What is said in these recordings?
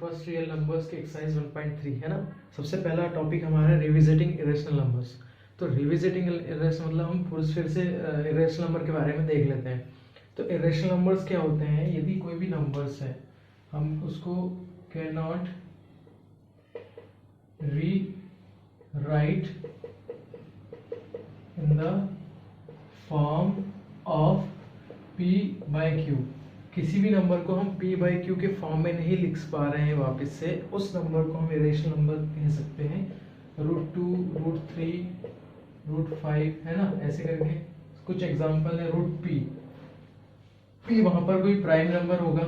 First real numbers के exercise 1.3 है ना। सबसे पहला टॉपिक हमारा रिविजिटिंग इरेशनल नंबर्स। तो रिविजिटिंग इरेशनल मतलब हम फिर से इरेशनल नंबर के बारे में देख लेते हैं। तो इरेशनल नंबर्स क्या होते हैं? यदि कोई भी नंबर्स है हम उसको कैन नॉट री right in the form of p by Q. किसी भी नंबर को हम p बाई क्यू के फॉर्म में नहीं लिख पा रहे हैं वापस से, उस नंबर को हम इरेशनल नंबर कह सकते हैं। √2, √3, √5 है ना, ऐसे करके कुछ एग्जांपल है। √p वहां पर कोई प्राइम नंबर होगा।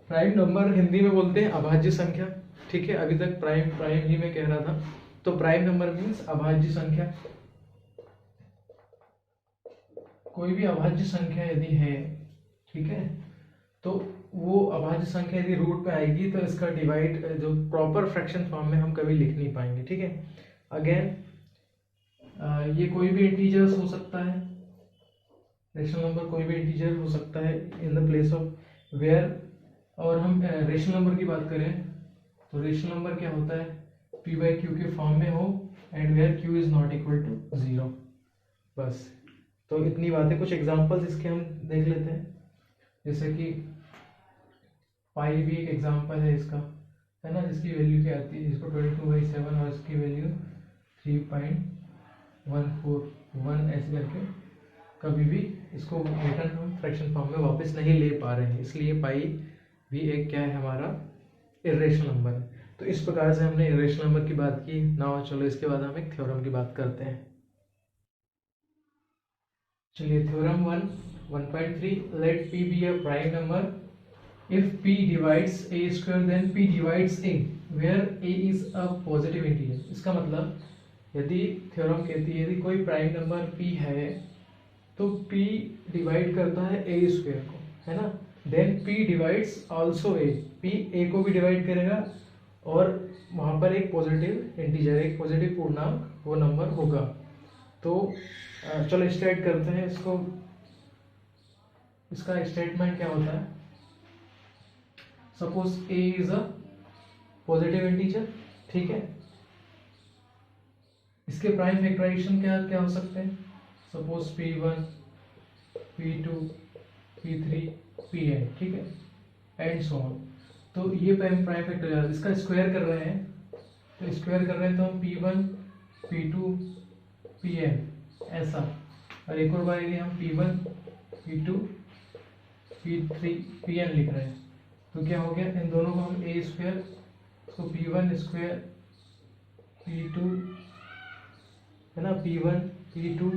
प्राइम नंबर हिंदी में बोलते हैं अभाज्य संख्या, ठीक है। अभी तक प्राइम प्राइम ही मैं कह रहा था। तो प्राइम नंबर मीन्स अभाज्य संख्या। कोई भी अभाज्य संख्या यदि है, ठीक है, तो वो अभाज्य संख्या यदि रूट पे आएगी तो इसका डिवाइड जो प्रॉपर फ्रैक्शन फॉर्म में हम कभी लिख नहीं पाएंगे, ठीक है। अगेन ये कोई भी इंटीजर्स हो सकता है, रेशनल नंबर कोई भी इंटीजर हो सकता है in the place of where. और हम रेशनल नंबर की बात करें तो रेशनल नंबर क्या होता है? p बाई क्यू के फॉर्म में हो and where q is not equal to 0। बस, तो इतनी बातें। कुछ एग्जांपल्स इसके हम देख लेते हैं, जैसे कि पाई भी एक एग्जांपल है इसका, है ना, जिसकी वैल्यू क्या आती है, जिसको 22/7 और इसकी वैल्यू 3.141 ऐसे करके कभी भी इसको रिटर्न हम फ्रैक्शन फॉर्म में वापस नहीं ले पा रहे हैं, इसलिए पाई भी एक क्या है हमारा इरेशनल नंबर है। तो इस प्रकार से हमने इरेशनल नंबर की बात की। नाउ चलो इसके बाद हम एक थ्योरम की बात करते हैं। चलिए theorem 1.3, let p be a prime number if p divides a square then p divides a where a is a positive integer। इसका मतलब यदि थ्योरम कहती है यदि कोई प्राइम नंबर p है तो p डिवाइड करता है a स्क्वायर को, है ना, then p divides also a, p a को भी डिवाइड करेगा और वहां पर एक पॉजिटिव इंटीजर, एक पॉजिटिव पूर्णांक वो नंबर होगा। तो चलो स्टार्ट करते हैं इसको। इसका स्टेटमेंट क्या होता है? Suppose a is a positive integer, ठीक है। इसके प्राइम फैक्टराइजेशन क्या क्या हो सकते हैं? Suppose p1, p2, p3, pn, ठीक है, एंड सो ऑन। तो ये प्राइम फैक्टराइजेशन, इसका स्क्वायर कर रहे हैं, तो स्क्वायर कर रहे हैं तो हम p1, p2, pn ऐसा। और एक और बार यदि हम p1, p2, p3, pn लिख रहे हैं तो क्या हो गया? इन दोनों को हम a स्क्वायर, तो p1 स्क्वायर, p2 है ना, p1, p2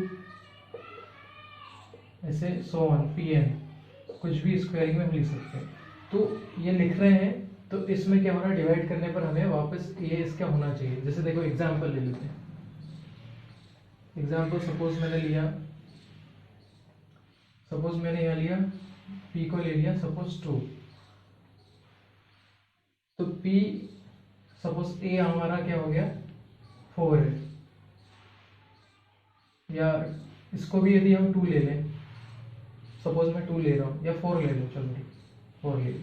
ऐसे सो ऑन pn, कुछ भी स्क्वायरिंग में हम लिख सकते हैं। तो ये लिख रहे हैं तो इसमें क्या होना, डिवाइड करने पर हमें वापस ये इसका होना चाहिए। जैसे देखो एग्जांपल ले लेते हैं। एग्जाम्पल सपोज मैंने यहाँ लिया p को ले लिया सपोज 2, तो p सपोज a हमारा क्या हो गया 4 है, या इसको भी यदि हम 2 ले लें, सपोज मैं 2 ले रहा हूँ या 4 ले लो, चलो 4 ले लो।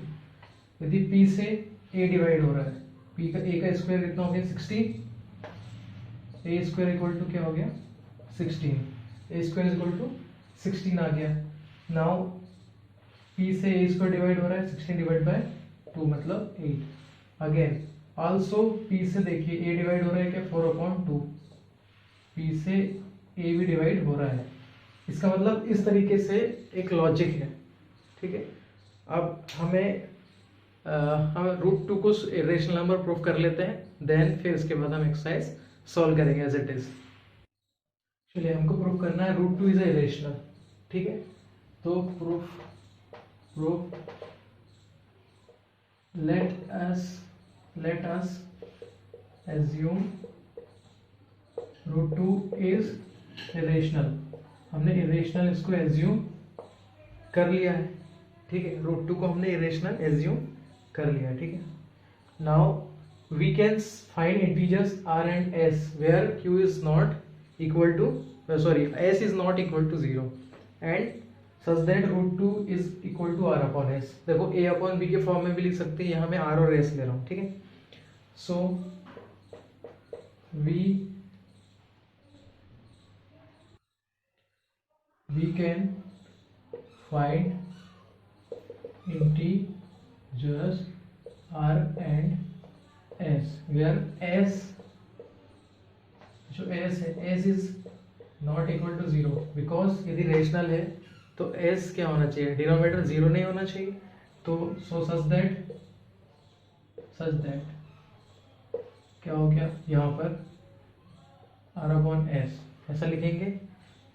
यदि p से a डिवाइड हो रहा है, p का a का स्क्वायर कितना हो गया 16, a स्क्वायर इक्वल टू क्या हो गया 16, a स्क्वायर इक्वल टू 16 आ गया। नाउ p से a स्क्वायर डिवाइड हो रहा है 16 डिवाइड बाय 2 मतलब 8। अगेन आल्सो p से देखिए a डिवाइड हो रहा है क्या 4/2, p से a भी डिवाइड हो रहा है। इसका मतलब इस तरीके से एक लॉजिक है, ठीक है। अब हम √2 को इरेशनल नंबर प्रूफ कर लेते हैं, देन फिर इसके बाद हम एक्सरसाइज सॉल्व करेंगे एज इट इज। चलिए हमको प्रूफ करना है √2 इज इरेशनल, ठीक है। तो proof let us assume √2 is irrational. हमने इरेशनल इसको एज्यूम कर लिया है, ठीक है। √2 को हमने इरेशनल एज्यूम कर लिया है, ठीक है। Now we can find integers r and s where q is not equal to s is not equal to 0 and such that root two is equal to R upon S. देखो A upon B के form में भी लिख सकते हैं, यहाँ मैं are और एस ले रहा हूँ, ठीक है। So we can find integers r and s where s, जो s है, s is not equal to 0 because यदि रेशनल है तो s क्या होना चाहिए, डिनोमिनेटर 0 नहीं होना चाहिए। तो सच दैट क्या हो गया यहाँ पर r अपॉन s, ऐसा लिखेंगे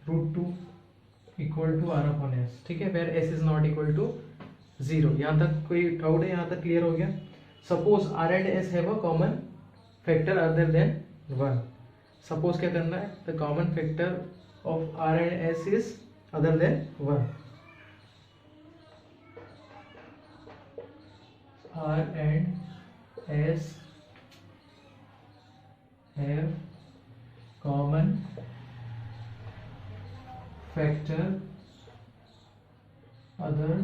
root two equal to R upon S, ठीक है, where S is not equal to 0। यहाँ तक कोई डाउट है? यहाँ तक क्लियर हो गया। Suppose R and S have a common factor other than 1। Suppose क्या करना है, the common factor of R and S is other than 1। R and S have common factor other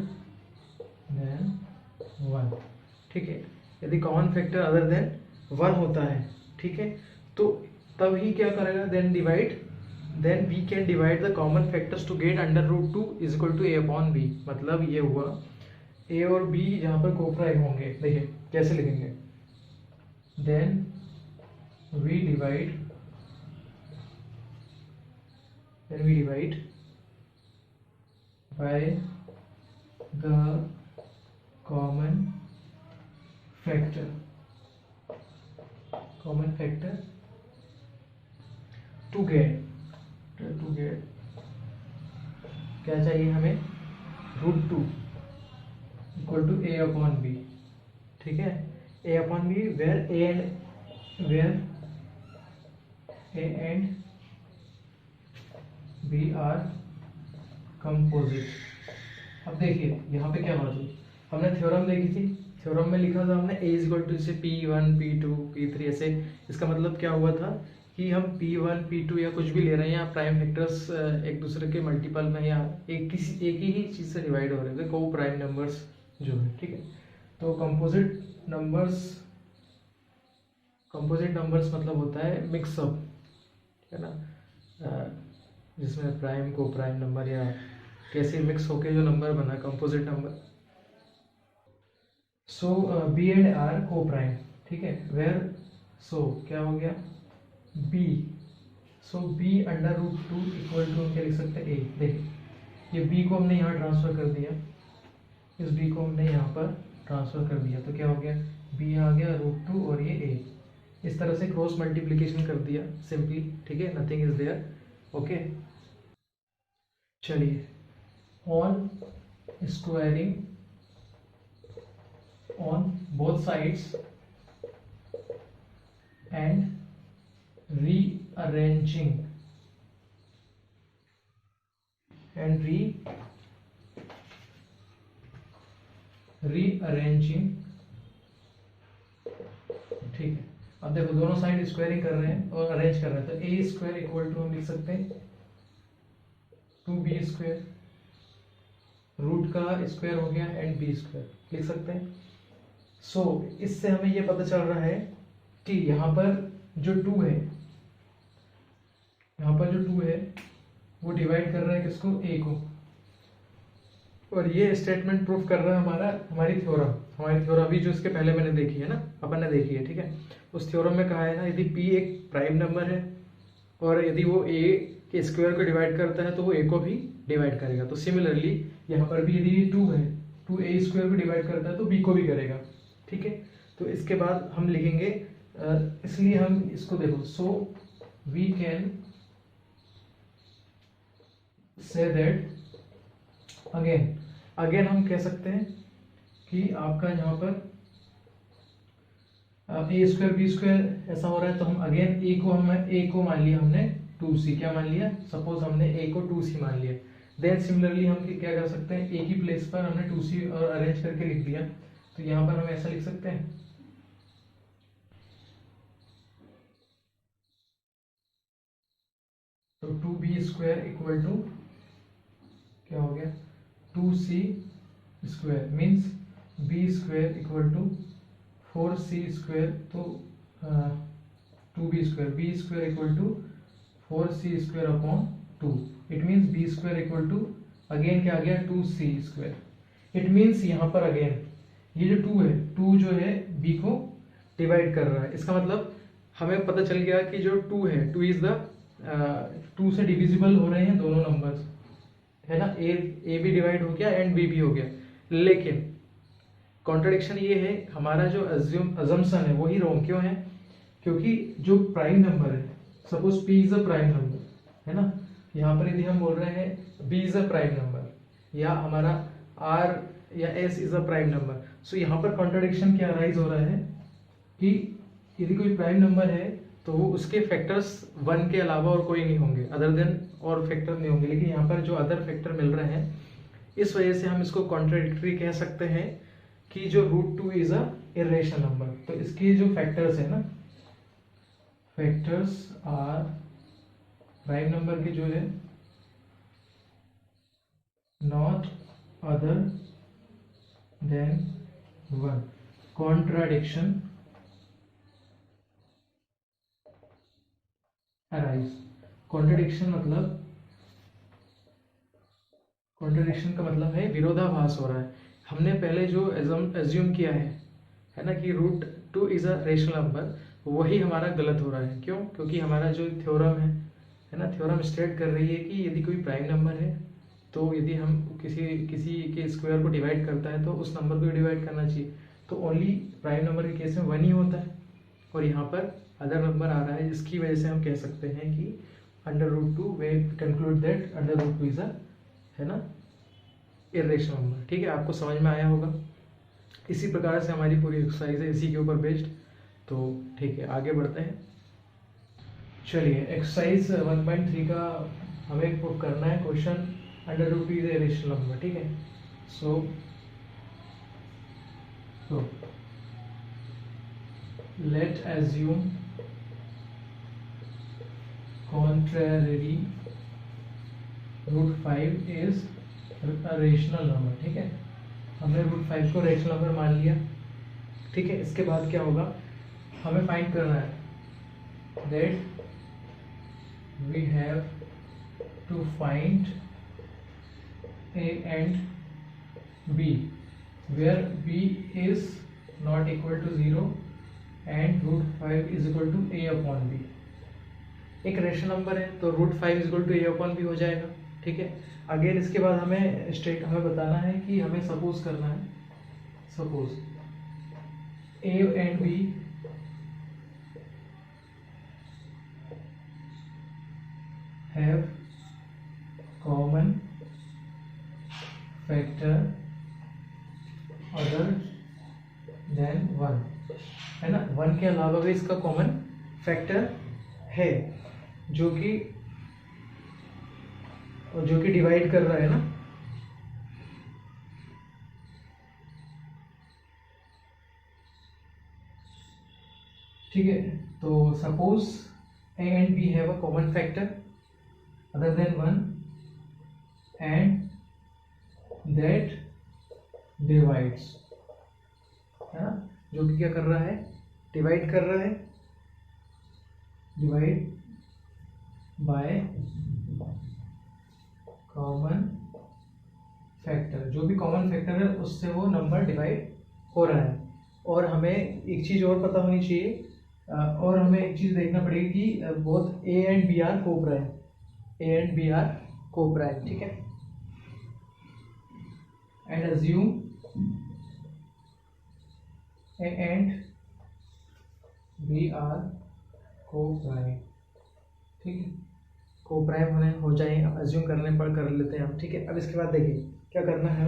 than 1, ठीक है। यदि कॉमन फैक्टर अदर देन 1 होता है, ठीक है, तो तब ही क्या करेगा, then we can divide the common factors to get under root two is equal to A upon B. मतलब ये हुआ ए और बी जहाँ पर कोप्राइम होंगे। देखिए कैसे लिखेंगे, then we divide by the common factor to get क्या चाहिए हमें, root two equal to A upon b, ठीक है। A upon b where a and B are composite. अब देखिए यहाँ पे क्या बात हुई, हमने थ्योरम देखी थी, थ्योरम में लिखा था हमने a इक्वल टू जैसे P1 P2 P3 ऐसे। इसका मतलब क्या हुआ था कि हम P1 P2 या कुछ भी ले रहे हैं, या प्राइम फैक्टर्स एक दूसरे के मल्टीपल में या एक ही चीज़ से डिवाइड हो रहे थे, को प्राइम नंबर्स जो है, ठीक है। तो कंपोजिट नंबर्स मतलब होता है मिक्सअप, है ना, जिसमें प्राइम को प्राइम नंबर या कैसे मिक्स होके जो नंबर बना, composite number. So B and R coprime, ठीक है, वेयर सो क्या हो गया B, so B under root two equal to क्या लिख सकते हैं, ए। देखिए ये बी को हमने यहाँ ट्रांसफर कर दिया, इस बी को हमने यहाँ पर ट्रांसफर कर दिया, तो क्या हो गया, बी आ गया रूट टू और ये ए। इस तरह से क्रॉस मल्टीप्लीकेशन कर दिया सिंपली, ठीक है, नथिंग इज देयर, ओके। चलिए, on squaring on both sides and rearranging ठीक है। अब देखो दोनों साइड स्क्वायरिंग कर रहे हैं और अरेंज कर रहे हैं, तो ए स्क्वायर इक्वल टू हम लिख सकते हैं 2b स्क्वायर, रूट का स्क्वायर हो गया एंड बी स्क्वायर लिख सकते हैं। सो इससे हमें ये पता चल रहा है कि यहाँ पर जो 2 है, वो डिवाइड कर रहा है किसको, ए को। और ये स्टेटमेंट प्रूफ कर रहा है हमारी थ्योरम अभी जो इसके पहले मैंने देखी है ना, अपन ने देखी है, ठीक है। उस थ्योरम में कहा है ना, यदि p एक प्राइम नंबर है और यदि वो a के स्क्वायर को डिवाइड करता है तो वो a को भी डिवाइड करेगा। तो सिमिलरली यहाँ पर भी यदि 2 है, 2 a स्क्वायर को डिवाइड करता है तो b को भी करेगा, ठीक है। तो इसके बाद हम लिखेंगे, इसलिए हम इसको देखो, so we can say that again हम कह सकते हैं कि आपका यहाँ पर ए स्क्वायर बी स्क्वायर ऐसा हो रहा है, तो हम अगेन ए को मान लिया हमने 2c, क्या मान लिया, सपोज हमने ए को 2c मान लिया। देन सिमिलरली हम क्या कर सकते हैं, ए की प्लेस पर हमने 2c और अरेंज करके लिख दिया, तो यहाँ पर हम ऐसा लिख सकते हैं, तो 2b स्क्वायर इक्वल टू क्या हो गया, 2c square means b square equal to 4c square, तो 2b square, b square equal to 4c square upon 2। It means b square equal to again क्या आ गया 2c स्क्वायर। इट मीन्स यहाँ पर again ये जो 2 है, 2 जो है b को डिवाइड कर रहा है। इसका मतलब हमें पता चल गया कि जो 2 है, 2 इज द 2 से डिविजिबल हो रहे हैं दोनों नंबर्स, है ना। ए भी डिवाइड हो गया एंड बी भी हो गया, लेकिन कॉन्ट्रडिक्शन ये है, हमारा जो अजम्पशन है वही रॉन्ग क्यों है? क्योंकि जो प्राइम नंबर है, suppose p is a prime number, है ना। यहाँ पर यदि हम बोल रहे हैं b is a prime number, या हमारा r या s is a prime number, so यहाँ पर कॉन्ट्रडिक्शन क्या राइज हो रहा है कि यदि कोई प्राइम नंबर है तो वो उसके फैक्टर्स 1 के अलावा और कोई नहीं होंगे, अदर देन और फैक्टर नहीं होंगे। लेकिन यहाँ पर जो अदर फैक्टर मिल रहे हैं, इस वजह से हम इसको कॉन्ट्रडिक्टरी कह सकते हैं कि जो √2 इज अ इरेशनल नंबर। तो इसके जो फैक्टर्स है ना, फैक्टर्स आर प्राइम नंबर के जो है not other than 1। Contradiction arise. Contradiction का मतलब है विरोधाभास हो रहा है। हमने पहले जो एज्यूम किया है ना, कि √2 इज अ रेशनल नंबर, वही हमारा गलत हो रहा है। क्यों? क्योंकि हमारा जो थ्योरम है ना, थ्योरम स्टेट कर रही है कि यदि कोई प्राइम नंबर है तो यदि हम किसी के स्क्वायर को डिवाइड करता है तो उस नंबर को डिवाइड करना चाहिए। तो ओनली प्राइम नंबर के केस में 1 ही होता है, और यहाँ पर अदर नंबर आ रहा है, जिसकी वजह से हम कह सकते हैं कि √2 वे कंक्लूड दैट √2 इज अ, है ना, इरेशनल नंबर। ठीक है, आपको समझ में आया होगा। इसी प्रकार से हमारी पूरी एक्सरसाइज है इसी के ऊपर बेस्ड। तो ठीक है, आगे बढ़ते हैं। चलिए, एक्सरसाइज 1.3 का हमें प्रूव करना है question √2 is a irrational number. ठीक है, so let assume contrary √5 is a rational number. ठीक है, हमने √5 को रेशनल नंबर मान लिया। ठीक है, इसके बाद क्या होगा, हमें फाइंड करना है that we have to find a and b where b is not equal to 0 and √5 is equal to a upon b। एक रेशनल नंबर है तो √5 is equal to a upon b हो जाएगा। ठीक है, अगेन इसके बाद हमें बताना है कि हमें सपोज करना है, suppose a and b have common factor other than 1, है ना। 1 के अलावा भी इसका कॉमन फैक्टर है जो कि डिवाइड कर रहा है ना। ठीक है, तो suppose a and b have a common factor other than 1 and that divides, है ना, जो कि क्या कर रहा है, डिवाइड कर रहा है, डिवाइड बाय कॉमन फैक्टर, जो भी कॉमन फैक्टर है उससे वो नंबर डिवाइड हो रहा है। और हमें एक चीज और पता होनी चाहिए, और हमें एक चीज देखना पड़ेगी कि both A and B are coprime, A and B are coprime. ठीक है, and assume A and B are coprime. ठीक है, कोप्राइम होने हो जाए, अज्यूम करने पर कर लेते हैं हम। ठीक है, अब इसके बाद देखिए क्या करना है।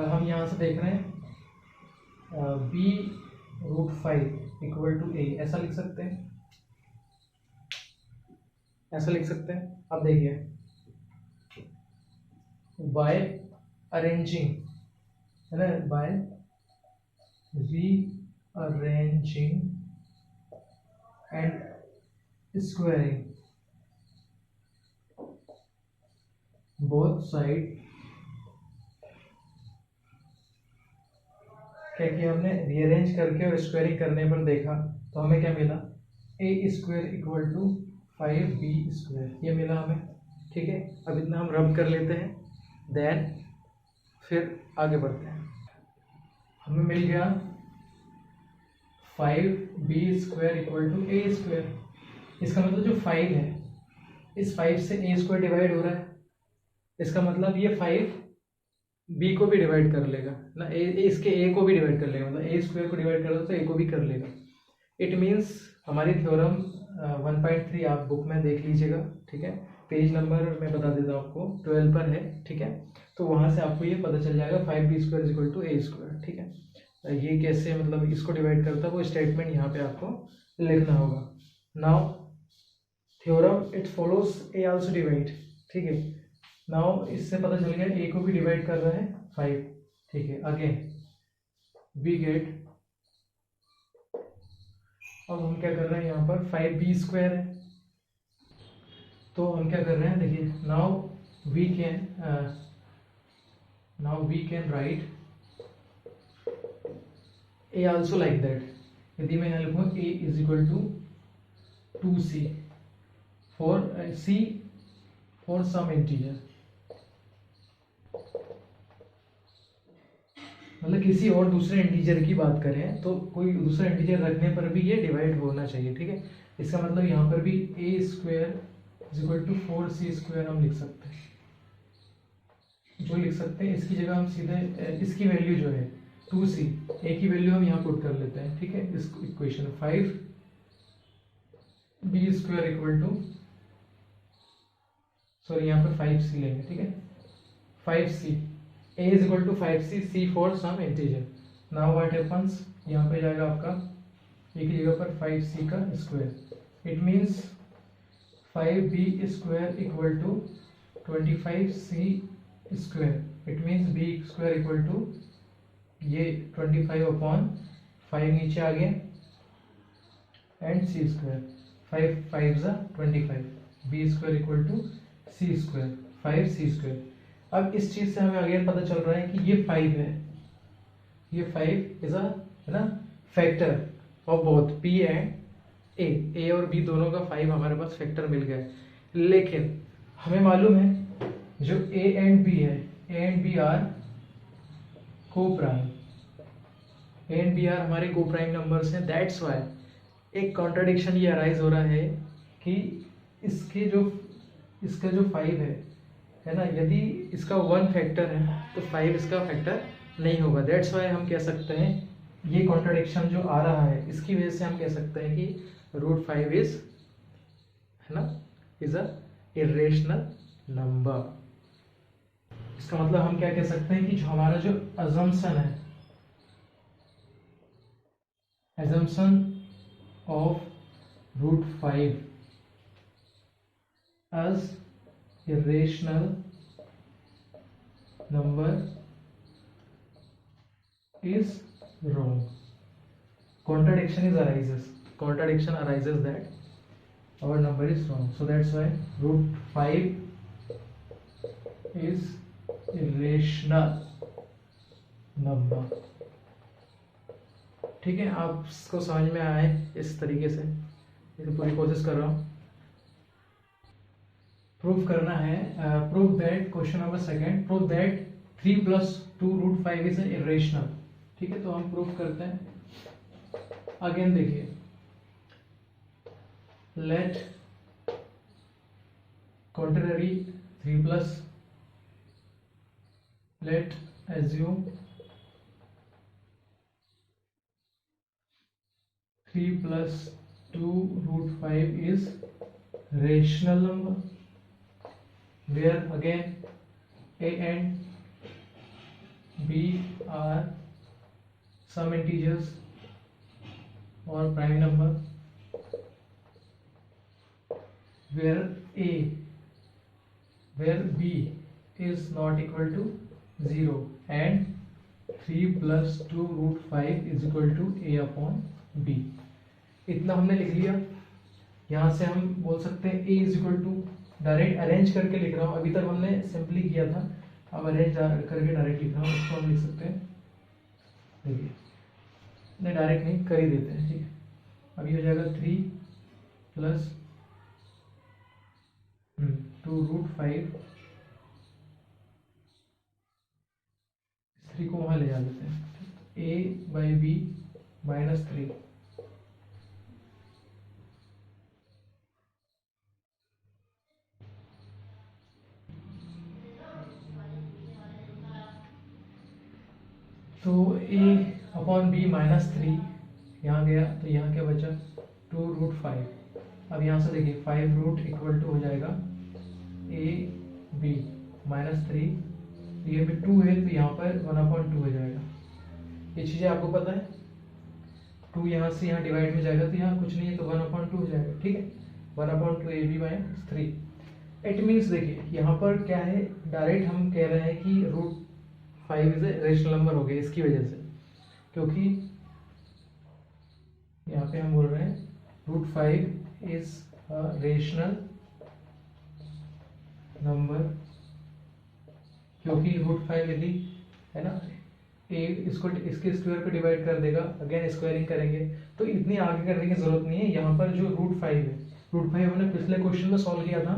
हम यहाँ से देख रहे हैं b √5 इक्वल टू a, ऐसा लिख सकते हैं, ऐसा लिख सकते हैं। अब देखिए, बाय अरेंजिंग, है ना, by rearranging and squaring both side क्या किया हमने, रीअरेंज करके और स्क्वायरिंग करने पर देखा तो हमें क्या मिला, ए स्क्वायर इक्वल टू 5b², ये मिला हमें। ठीक है, अब इतना हम रब कर लेते हैं, देन फिर आगे बढ़ते हैं। हमें मिल गया 5b² इक्वल टू a²। इसका मतलब जो 5 है, इस 5 से a² डिवाइड हो रहा है, इसका मतलब ये 5 b को भी डिवाइड कर लेगा ना, इसके a को भी डिवाइड कर लेगा, मतलब a² को डिवाइड कर दो तो a को भी कर लेगा। इट मीन्स हमारी थ्योरम 1.3 आप बुक में देख लीजिएगा। ठीक है, पेज नंबर मैं बता देता हूँ आपको, 12 पर है। ठीक है, तो वहाँ से आपको ये पता चल जाएगा 5b² इक्वल टू a²। ठीक है, ये कैसे मतलब इसको डिवाइड करता है वो स्टेटमेंट यहाँ पे आपको लिखना होगा। Now theorem it follows A also divide. ठीक है, नाउ इससे पता चल गया ए को भी डिवाइड कर रहा है 5। ठीक है, अगेन वी गेट, अब हम क्या कर रहे हैं यहाँ पर 5b² है, तो हम क्या कर रहे हैं, देखिए now we can write A also like that. यदि मैं यहाँ लिखूँ a is equal to 2c for some integer, मतलब किसी और दूसरे इंटीजर की बात करें तो कोई दूसरा इंटीजर रखने पर भी ये डिवाइड होना चाहिए। ठीक है, इसका मतलब यहाँ पर भी a² is equal to 4c² हम लिख सकते हैं, जो लिख सकते हैं इसकी जगह हम सीधे इसकी वैल्यू जो है 2c, a की वैल्यू हम यहाँ पुट कर लेते हैं। ठीक है, इस equation 5b² equal to, sorry यहाँ पर 5c लेंगे। ठीक है, 5c, a is equal to 5c, c for some integer. Now what happens, यहाँ पे जाएगा आपका a की जगह पर 5c का square. It means 5b² equal to 25c²। It means b² equal to ये 25/5 नीचे आ गया and c², 5 5 25, b² equal to c², 5c²। अब इस चीज से हमें अगेन पता चल रहा है कि ये 5 है, ये 5 इज है ना factor of both p and a और b दोनों का 5 हमारे पास फैक्टर मिल गया है। लेकिन हमें मालूम है जो a एंड b है, a and b are coprime, a and b are हमारे को प्राइम नंबर्स हैं। दैट्स वाई एक कॉन्ट्राडिक्शन ये अराइज हो रहा है कि इसका जो 5 है ना, यदि इसका 1 फैक्टर है तो 5 इसका फैक्टर नहीं होगा। दैट्स वाई हम कह सकते हैं ये कॉन्ट्राडिक्शन जो आ रहा है इसकी वजह से हम कह सकते हैं कि √5 इज, है ना, इज अ इरेशनल नंबर। इसका मतलब हम क्या कह सकते हैं कि जो हमारा जो अजम्पशन है, assumption of √5 as irrational number is wrong. Contradiction arises that our number is wrong. So that's why √5 is irrational number. ठीक है, आप इसको समझ में आए इस तरीके से, इसे पूरी कोशिश कर रहा हूँ। प्रूफ करना है, prove that, question number second, prove that 3 + 2 √5 is irrational. ठीक है, तो हम प्रूफ करते हैं। अगेन देखिए, late contrary 3+, late assume 3 + 2 √5 is rational number, where again a and b are some integers or prime number, where b is not equal to 0 and 3 + 2 √5 is equal to a/b। इतना हमने लिख लिया। यहाँ से हम बोल सकते हैं a is equal to, direct arrange करके लिख रहा हूँ, अभी तक हमने सिंपली किया था, अब अरेंज करके डायरेक्ट लिख रहा हूँ, उसको हम लिख सकते हैं। देखिए नहीं डायरेक्ट नहीं, कर ही देते हैं, ठीक है। अब ये हो जाएगा 3 प्लस 2√5, 3 को वहाँ ले जा देते हैं, a/b -3। तो a/b -3 यहाँ गया, तो यहाँ क्या बचा 2√5। अब यहाँ से देखिए 5 रूट = हो जाएगा a/b -3, ये भी 2 है तो यहाँ पर 1/2 हो जाएगा। ये चीज़ें आपको पता है, 2 यहाँ से यहाँ डिवाइड में जाएगा तो यहाँ कुछ नहीं है तो 1/2 हो जाएगा, ठीक है। 1/2 ab -3। इट मीन्स देखिए यहाँ पर क्या है, डायरेक्ट हम कह रहे हैं कि √5 इज ए रेशनल नंबर हो गया इसकी वजह से, क्योंकि यहाँ पे हम बोल रहे हैं √5 इज अ रेशनल नंबर, क्योंकि √5 यदि है ना इसको इसके स्क्वायर को डिवाइड कर देगा, अगेन स्क्वायरिंग करेंगे, तो इतनी आगे करने की जरूरत नहीं है। यहाँ पर जो √5 है, √5 हमने पिछले क्वेश्चन में सॉल्व किया था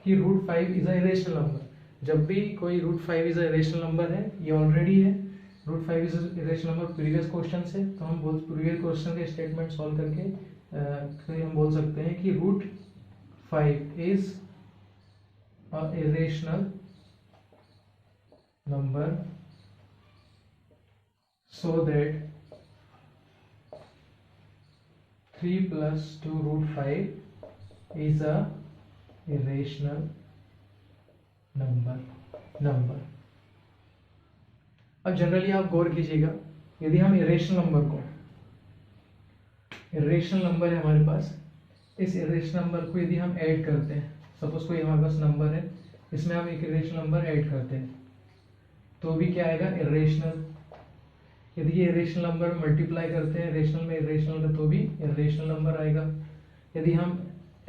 कि √5 इज अ इरेशनल नंबर। जब भी कोई √5 इज अ इरेशनल नंबर है, ये ऑलरेडी है, √5 is a irrational number previous question से, तो हम प्रीवियस क्वेश्चन के स्टेटमेंट सॉल्व करके फिर हम बोल सकते हैं कि √5 is a irrational number so that 3 plus 2√5 is a irrational number। अब जनरली आप गौर कीजिएगा, यदि हम इरेशनल नंबर है हमारे पास, इस इरेशनल नंबर को यदि हम ऐड करते हैं, सपोज कोई हमारे पास नंबर है, इसमें हम एक इरेशनल नंबर ऐड करते हैं, तो भी क्या आएगा इरेशनल। यदि ये इरेशनल नंबर मल्टीप्लाई करते हैं रेशनल में इरेशनल का, तो भी इरेशनल नंबर आएगा। यदि हम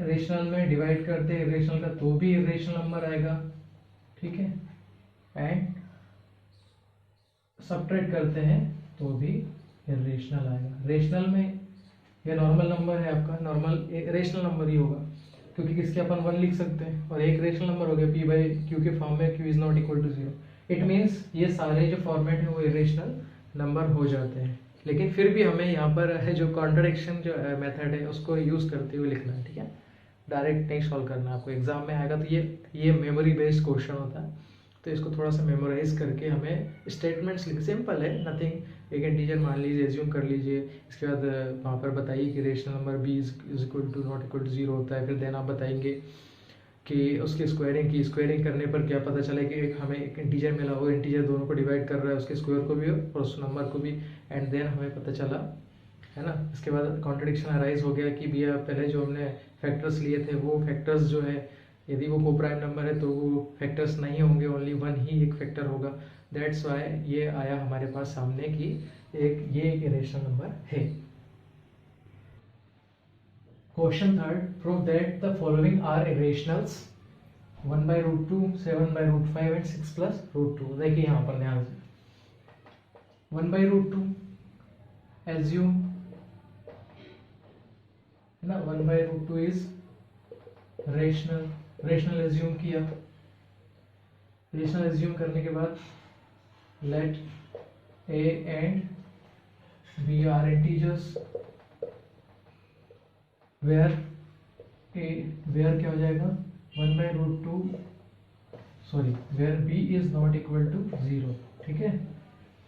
रेशनल में डिवाइड करते हैं इरेशनल का, तो भी इरेशनल नंबर आएगा, ठीक है। एंड सबट्रैक्ट करते हैं तो भी इरेशनल आएगा। रेशनल में ये नॉर्मल नंबर है आपका, नॉर्मल रेशनल नंबर ही होगा, क्योंकि किसके अपन 1 लिख सकते हैं, और एक रेशनल नंबर हो गया p/q के फॉर्म में, q is not equal to 0। It means ये सारे जो फॉर्मेट है वो इरेशनल नंबर हो जाते हैं। लेकिन फिर भी हमें यहाँ पर है जो कॉन्ट्रडिक्शन जो मेथड है उसको यूज करते हुए लिखना है, ठीक है। डायरेक्ट नहीं सॉल्व करना, आपको एग्जाम में आएगा तो ये मेमोरी बेस्ड क्वेश्चन होता है, तो इसको थोड़ा सा मेमोराइज करके हमें स्टेटमेंट्स लिख, सिंपल है, नथिंग। एक इंटीजर मान लीजिए, एज्यूम कर लीजिए, इसके बाद वहाँ पर बताइए कि rational number b is equal to not equal to 0 होता है। फिर देन आप बताएंगे कि उसकी स्क्वायरिंग करने पर क्या पता चले कि हमें एक इंटीजर मिला, वो इंटीजर दोनों को डिवाइड कर रहा है, उसके स्क्वायर को भी और उस नंबर को भी, एंड देन हमें पता चला, है ना। इसके बाद कॉन्ट्रडिक्शन अराइज हो गया कि भैया पहले जो हमने फैक्टर्स लिए थे वो फैक्टर्स जो है, यदि वो कोप्राइम नंबर है तो वो फैक्टर्स नहीं होंगे, ओनली 1 ही एक फैक्टर होगा। दैट्स वाई ये आया हमारे पास सामने कि ये एक इरेशनल नंबर है। Question 3, prove that the following are irrationals 1/√2, 7/√5 and 6+√2। देखिए यहाँ पर ध्यान से 1/√2 एज्यूम, है ना, 1/√2 इज रेशनल एज्यूम किया। रेशनल एज्यूम करने के बाद let a and b are integers, where क्या हो जाएगा 1/√2, sorry where b is not equal to 0, ठीक है।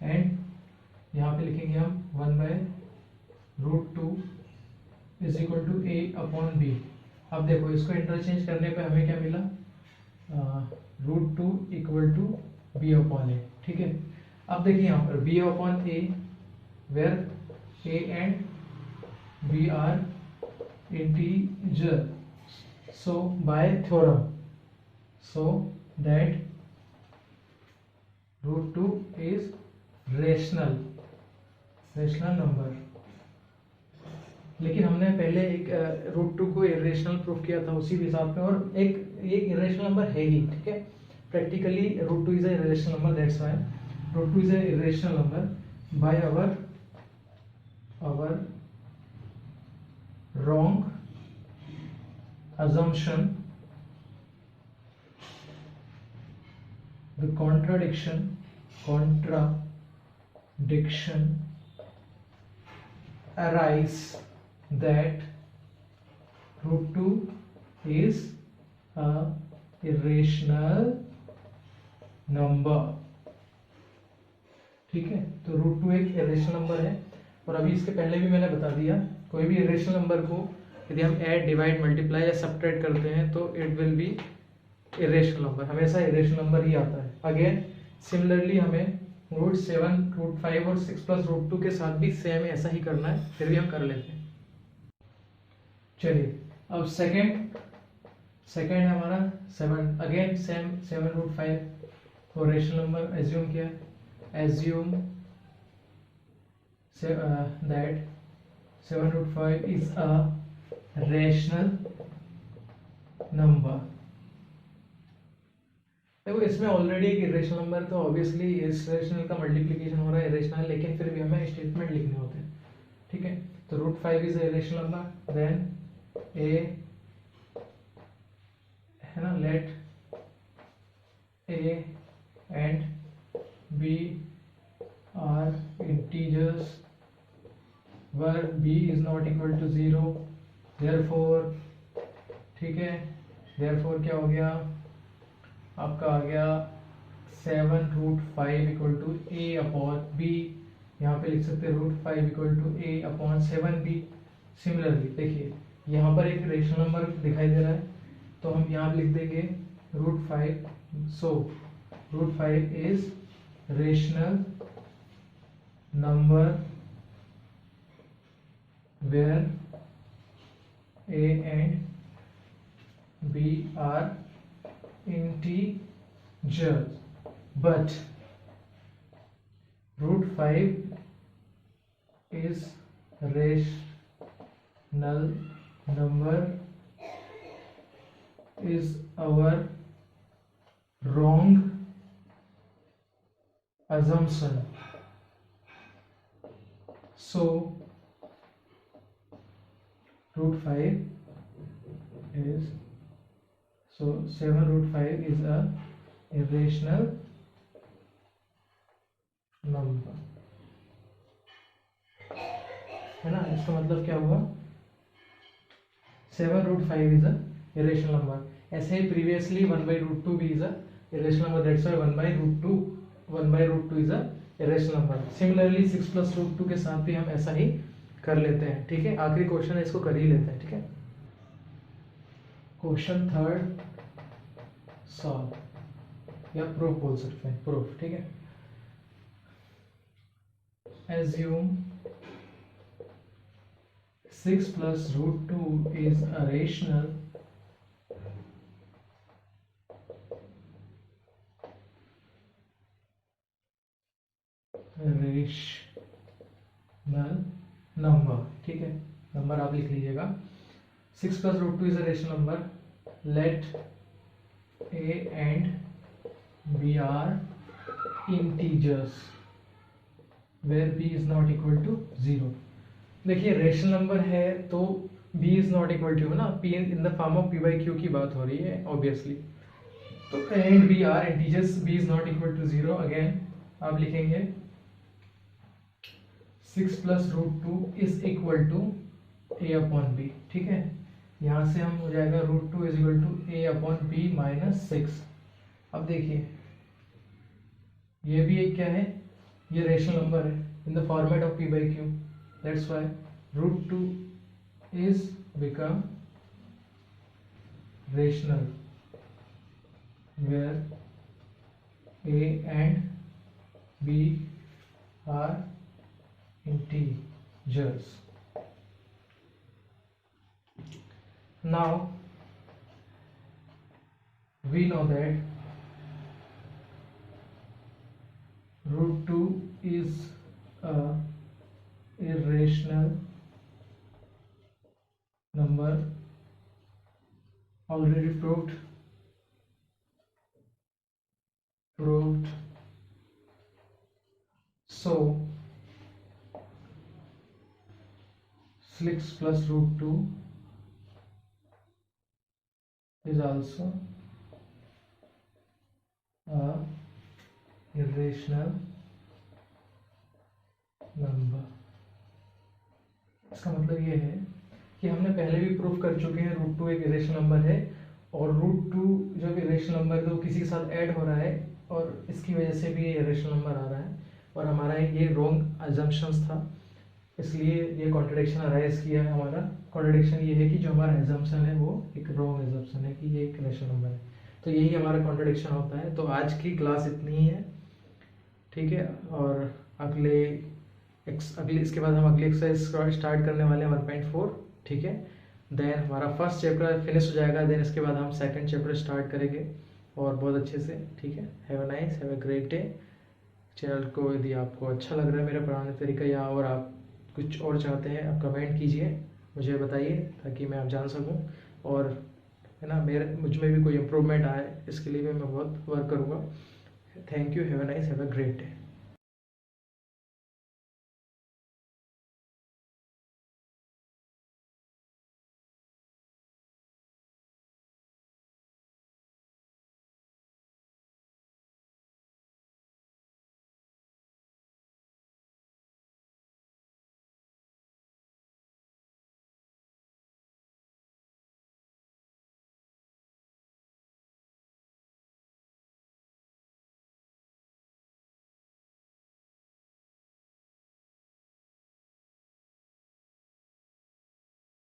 एंड यहाँ पे लिखेंगे हम 1/√2 इज इक्वल टू a/b। अब देखो इसको इंटरचेंज करने पे हमें क्या मिला, √2 इक्वल टू b/a, ठीक है। अब देखिए यहाँ पर b/a, where a and b are integer, so by theorem so that √2 is rational number। लेकिन हमने पहले एक √2 को इरेशनल प्रूफ किया था उसी हिसाब में, और एक इरेशनल नंबर है ही, ठीक है। Practically √2 is a irrational number, that's why √2 is a irrational number by our our wrong assumption, the contradiction arise that root 2 is a irrational number। ठीक है, तो रूट 2 एक इरेशनल नंबर है, और अभी इसके पहले भी मैंने बता दिया कोई भी इरेशनल नंबर को यदि हम ऐड, डिवाइड, मल्टीप्लाई या सब्ट्रैक्ट करते हैं तो it will be irrational number, हमेशा इरेशनल नंबर ही आता है। अगेन सिमिलरली हमें रूट 7, रूट 5 और 6 प्लस रूट 2 के साथ भी सेम ऐसा ही करना है, फिर भी हम कर लेते हैं। चलिए अब सेकंड है हमारा 7, अगेन सेम 7 रूट 5 और रेशनल नंबर एज्यूम किया, assume that 7 root 5 is a rational number. देखो इसमें ऑलरेडी एक इरेशनल नंबर, तो ऑब्वियसली इस रेशनल का मल्टीप्लिकेशन हो रहा है इरेशनल, लेकिन फिर भी हमें स्टेटमेंट लिखने होते हैं। ठीक है, तो root 5 is irrational number, then a है ना, let a and B are integers where b is not equal to 0, therefore, ठीक है, देयरफॉर क्या हो गया आपका, आ गया 7 root 5 equal to A upon B, यहाँ पे लिख सकते हैं root 5 equal to A upon 7b। Similarly देखिए यहाँ पर एक रेशनल नंबर दिखाई दे रहा है, तो हम यहाँ लिख देंगे root 5, so root 5 is rational number where a and b are integers, but root 5 is rational number is our wrong assumption, so root 5 is, so 7 root 5 is a irrational number, है ना। इसका मतलब क्या हुआ, 7 root 5 is a irrational number. ऐसे ही previously 1 by root 2 भी is a irrational number, that's why 1 by root 2 is a irrational number. Similarly 6 plus root 2 के साथ भी हम ऐसा ही कर लेते हैं। ठीक है, आखिरी क्वेश्चन है, इसको कर ही लेते हैं। ठीक है, क्वेश्चन थर्ड सॉल्व या प्रूफ बोल सकते हैं, प्रूफ। ठीक है, assume 6 plus root 2 is a rational number। ठीक है, नंबर आप लिख लीजिएगा। 6 plus root 2 is a rational number, let a and b are integers where b is not equal to 0। देखिए रेशनल नंबर है तो b is not equal to ना, p in the form of p by q की बात हो रही है obviously, तो and b are integers, b is not equal to 0। Again आप लिखेंगे 6 plus root 2 is equal to a upon b। ठीक है, यहाँ से हम हो जाएगा root 2 is equal to a upon b minus 6। अब देखिए ये भी एक क्या है, ये रेशनल नंबर है in the format of p by q, that's why root 2 is become rational where a and b are integers। Now we know that root 2 is a irrational number, already proved। So 6 plus root 2 is also a irrational number। इसका मतलब ये है कि हमने पहले भी proof कर चुके हैं रूट 2 एक इरेशनल नंबर है, और रूट 2 जब इरेशनल नंबर है तो किसी के साथ ऐड हो रहा है और इसकी वजह से भी ये इरेशनल नंबर आ रहा है, और हमारा ये रॉन्ग अजम्पशंस था, इसलिए ये कॉन्ट्रडिक्शन अराइज किया है। हमारा कॉन्ट्रडिक्शन ये है कि जो हमारा एजम्पशन है वो एक रॉन्ग एजम्पशन है कि ये एक इरेशनल नंबर है, तो यही हमारा कॉन्ट्रडिक्शन होता है। तो आज की क्लास इतनी ही है, ठीक है, और अगले इसके बाद हम अगली एक्सरसाइज स्टार्ट करने वाले हैं 1.4, ठीक है। देन हमारा फर्स्ट चैप्टर फिनिश हो जाएगा, देन इसके बाद हम सेकंड चैप्टर स्टार्ट करेंगे और बहुत अच्छे से, ठीक है। Have a nice, have a great day. Channel को यदि आपको अच्छा लग रहा है मेरा पढ़ाने का तरीका, या और आप कुछ और चाहते हैं, आप कमेंट कीजिए, मुझे बताइए ताकि मैं आप जान सकूं, और है ना मुझ में भी कोई इम्प्रूवमेंट आए, इसके लिए भी मैं बहुत वर्क करूँगा। Thank you, have a nice, have a great day.